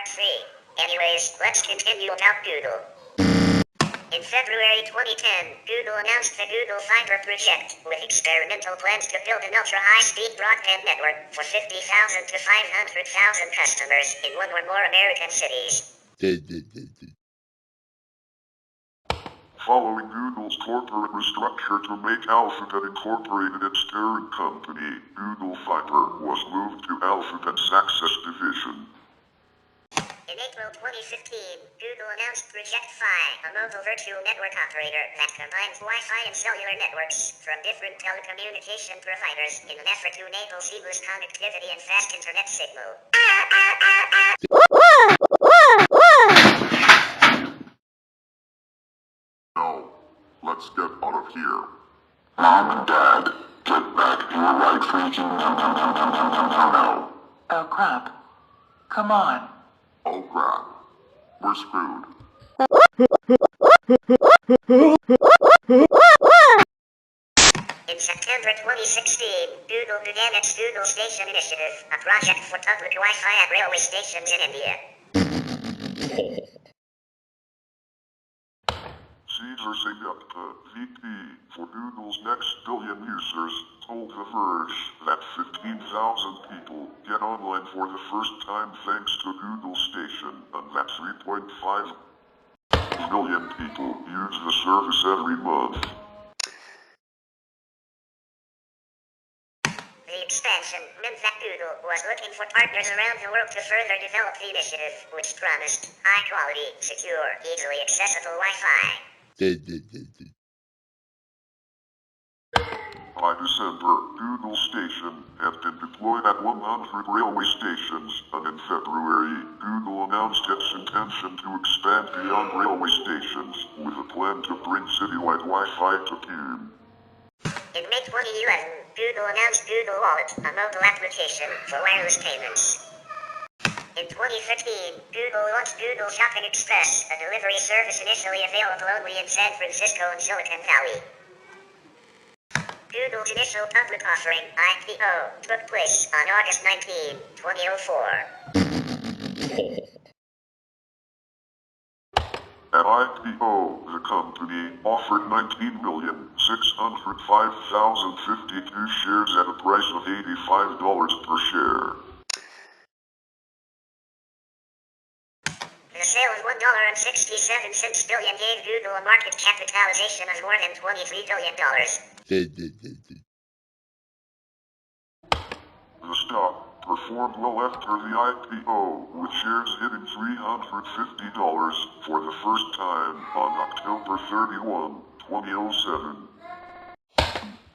Part 3. Anyways, let's continue about Google. In February 2010, Google announced the Google Fiber project, with experimental plans to build an ultra-high-speed broadband network for 50,000 to 500,000 customers in one or more American cities. Following Google's corporate restructure to make Alphabet Incorporated its parent company, Google Fiber was moved to Alphabet's Access division. In April 2015, Google announced Project Fi, a mobile virtual network operator that combines Wi-Fi and cellular networks from different telecommunication providers in an effort to enable seamless connectivity and fast internet signal. Now, let's get out of here. Mom and Dad, get back here right freaking now. Oh crap. Come on. Oh crap. We're screwed. In September 2016, Google began its Google Station Initiative, a project for public Wi-Fi at railway stations in India. Caesar Sayapta, VP for Google's next billion users, told The Verge that 15,000 people get online for the first time thanks to Google Station, and that 3.5 million people use the service every month. The expansion meant that Google was looking for partners around the world to further develop the initiative, which promised high-quality, secure, easily accessible Wi-Fi. By December, Google Station had been deployed at 100 railway stations, and in February, Google announced its intention to expand beyond railway stations, with a plan to bring citywide Wi-Fi to Cube. In May 2011, Google announced Google Wallet, a mobile application for wireless payments. In 2015, Google launched Google Shopping Express, a delivery service initially available only in San Francisco and Silicon Valley. Google's initial public offering, IPO, took place on August 19, 2004. At IPO, the company offered 19,605,052 shares at a price of $85 per share. The sale of $1.67 billion gave Google a market capitalization of more than $23 billion. The stock performed well after the IPO, with shares hitting $350 for the first time on October 31, 2007.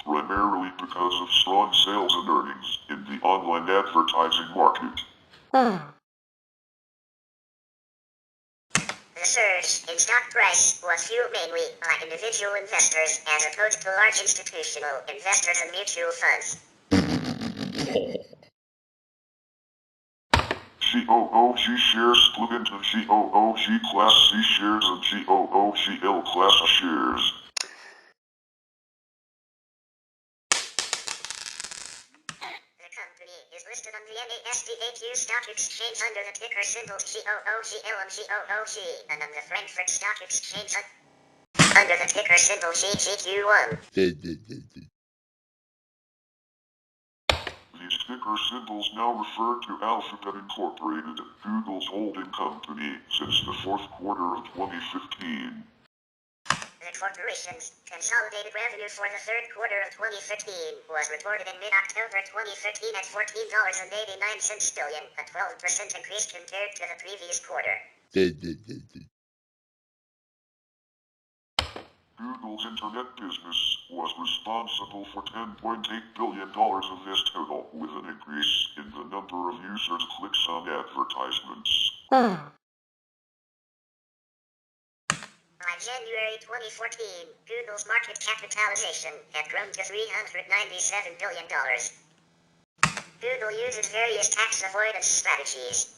Primarily because of strong sales and earnings in the online advertising market. The surge in stock price was fueled mainly by individual investors as opposed to large institutional investors and mutual funds. GOOG shares split into GOOG Class C shares and GOOGL Class A shares. The company is listed on the NASDAQ stock exchange under the ticker symbols GOOGL and GOOG, and on the Frankfurt Stock Exchange under the ticker symbol GGQ1. These ticker symbols now refer to Alphabet Incorporated, Google's holding company, since the fourth quarter of 2015. The corporation's consolidated revenue for the third quarter of 2015 was reported in mid-October 2015 at $14.89 billion, a 12% increase compared to the previous quarter. Google's internet business was responsible for $10.8 billion of this total, with an increase in the number of users' clicks on advertisements. By January 2014, Google's market capitalization had grown to $397 billion. Google uses various tax avoidance strategies.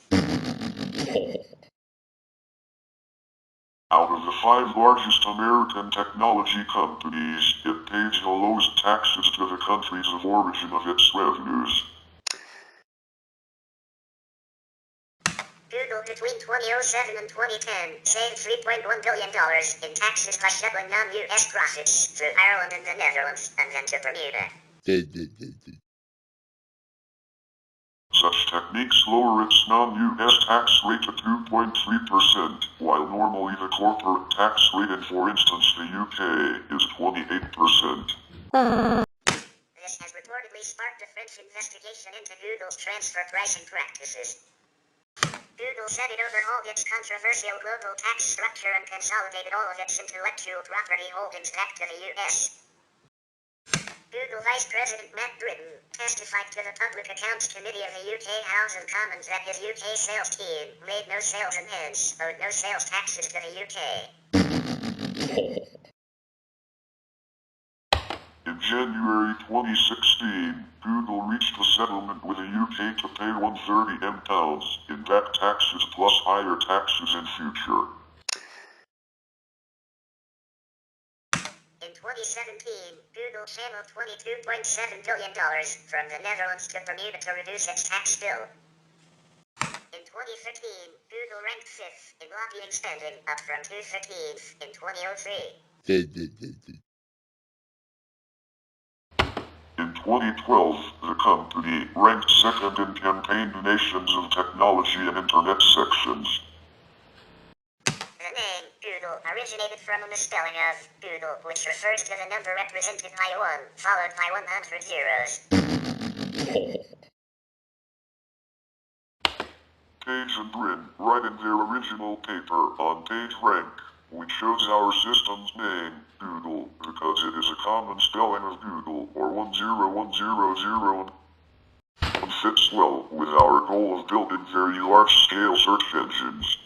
Out of the 5 largest American technology companies, it pays the lowest taxes to the countries of origin of its revenues. Google Google between 2007 and 2010 saved $3.1 billion in taxes by shuttling non-US profits through Ireland and the Netherlands, and then to Bermuda. Such techniques lower its non-US tax rate to 2.3%, while normally the corporate tax rate in, for instance, the UK, is 28%. This has reportedly sparked a French investigation into Google's transfer pricing practices. Google said it overhauled its controversial global tax structure and consolidated all of its intellectual property holdings back to the US. Google Vice President Matt Britton testified to the Public Accounts Committee of the UK House of Commons that his UK sales team made no sales and hence owed no sales taxes to the UK. In January 2016, Google reached a settlement with the UK to pay £130 million in back taxes plus higher taxes in future. In 2017, Google channeled $22.7 billion from the Netherlands to Bermuda to reduce its tax bill. In 2015, Google ranked 5th in lobbying spending, up from 215th in 2003. In 2012, the company ranked 2nd in campaign donations of technology and internet sections. The name Google originated from a misspelling of Google, which refers to the number represented by a 1, followed by 100 zeros. Page and Brin write in their original paper on PageRank, we chose our system's name, Google, because it is a common spelling of Google, or 10100, and fits well with our goal of building very large-scale search engines.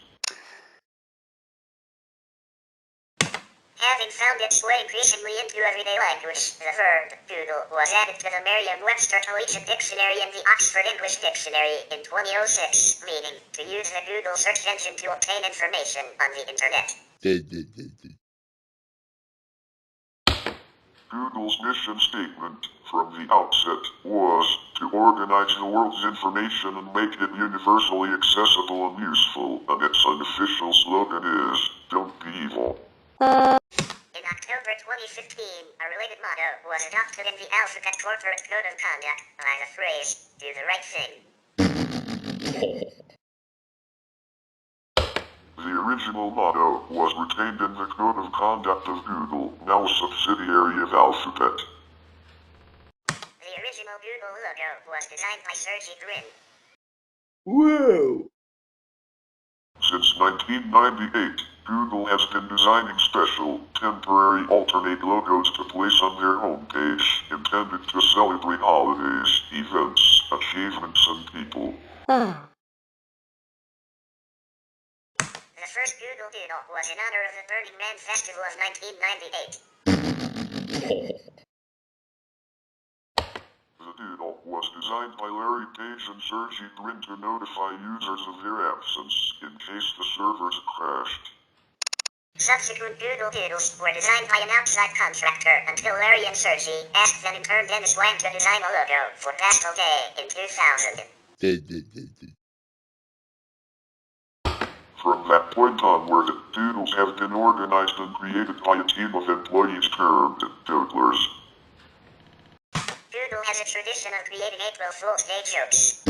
Having found its way increasingly into everyday language, the verb Google was added to the Merriam-Webster Collegiate Dictionary and the Oxford English Dictionary in 2006, meaning to use the Google search engine to obtain information on the internet. Google's mission statement from the outset was to organize the world's information and make it universally accessible and useful, and its unofficial slogan is, "Don't be evil." In October 2015, a related motto was adopted in the Alphabet Corporate Code of Conduct by the phrase, "Do the right thing." The original motto was retained in the Code of Conduct of Google, now a subsidiary of Alphabet. The original Google logo was designed by Sergey Brin. Whoa! Since 1998, Google has been designing special, temporary alternate logos to place on their homepage, intended to celebrate holidays, events, achievements, and people. The first Google Doodle was in honor of the Burning Man Festival of 1998. The doodle was designed by Larry Page and Sergey Brin to notify users of their absence, in case the servers crashed. Subsequent Google Doodles were designed by an outside contractor until Larry and Sergey asked then in turn Dennis Wang to design a logo for Pastel Day in 2000. From that point onward, doodles have been organized and created by a team of employees termed doodlers. Google has a tradition of creating April Fool's Day jokes.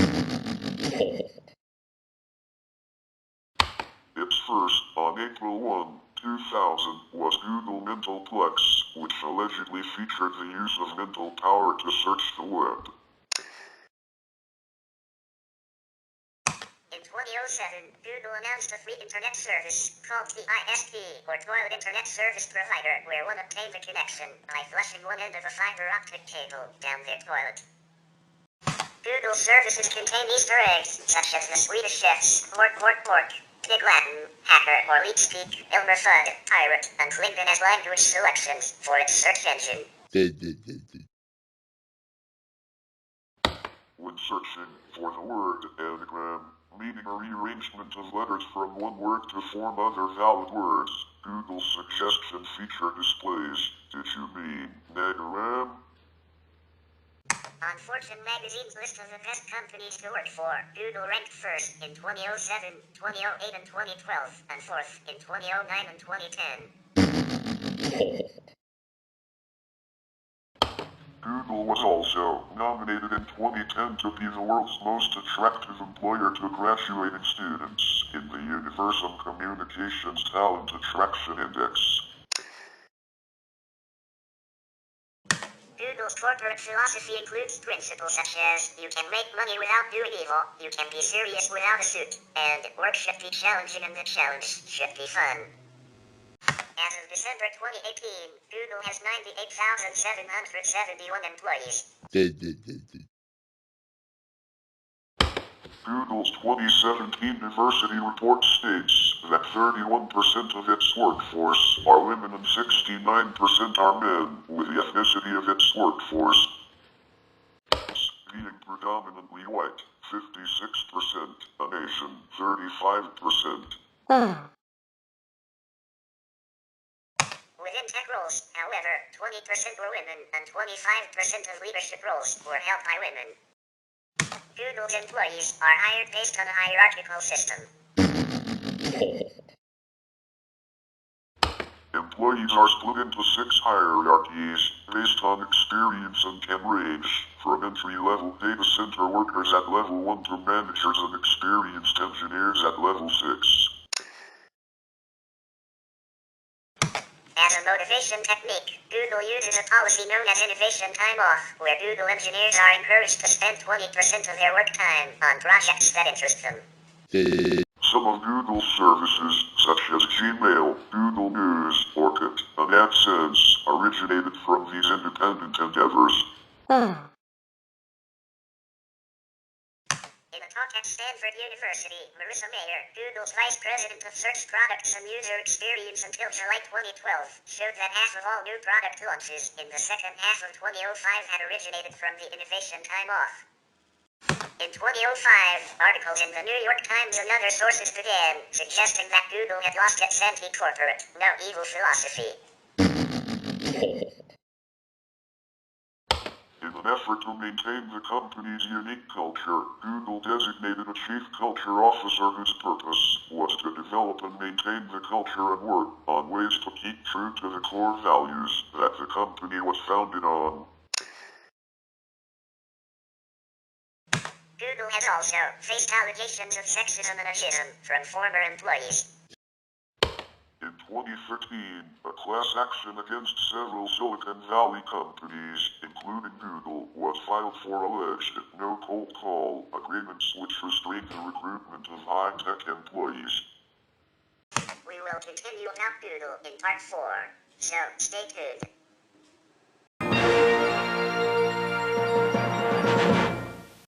Its first, on April 1, 2000, was Google Mentalplex, which allegedly featured the use of mental power to search the web. In 2007, Google announced a free internet service called the ISP, or Toilet Internet Service Provider, where one obtained a connection by flushing one end of a fiber optic cable down their toilet. Google services contain Easter eggs, such as the Swedish chefs, Pork, Pig Latin, Hacker, or Leakspeak, Elmer Fudd, Pirate, and Klingon as language selections for its search engine. When searching for the word anagram, meaning a rearrangement of letters from one word to form other valid words, Google's suggestion feature displays, "Did you mean nagaram?" On Fortune magazine's list of the best companies to work for, Google ranked first in 2007, 2008, and 2012, and fourth in 2009 and 2010. Google was also nominated in 2010 to be the world's most attractive employer to graduating students in the Universal Communications Talent Attraction Index. Google's corporate philosophy includes principles such as, you can make money without doing evil, you can be serious without a suit, and work should be challenging and the challenge should be fun. As of December 2018, Google has 98,771 employees. Google's 2017 diversity report states that 31% of its workforce are women and 69% are men, with the ethnicity of its workforce being predominantly white, 56%, and Asian, 35%. Within tech roles, however, 20% were women and 25% of leadership roles were held by women. Google's employees are hired based on a hierarchical system. Employees are split into 6 hierarchies based on experience and can range from entry-level data center workers at level 1 to managers and experienced engineers at level 6. As a motivation technique, Google uses a policy known as innovation time off, where Google engineers are encouraged to spend 20% of their work time on projects that interest them. Some of Google's services, such as Gmail, Google News, Orkut, and AdSense, originated from these independent endeavors. In a talk at Stanford University, Marissa Mayer, Google's Vice President of Search Products and User Experience until July 2012, showed that half of all new product launches in the second half of 2005 had originated from the innovation time off. In 2005, articles in the New York Times and other sources began, suggesting that Google had lost its anti-corporate, no evil philosophy. In an effort to maintain the company's unique culture, Google designated a chief culture officer whose purpose was to develop and maintain the culture and work on ways to keep true to the core values that the company was founded on. Google has also faced allegations of sexism and ageism from former employees. In 2013, a class action against several Silicon Valley companies, including Google, was filed for alleged no cold call agreements which restrained the recruitment of high-tech employees. We will continue about Google in part 4, so stay tuned.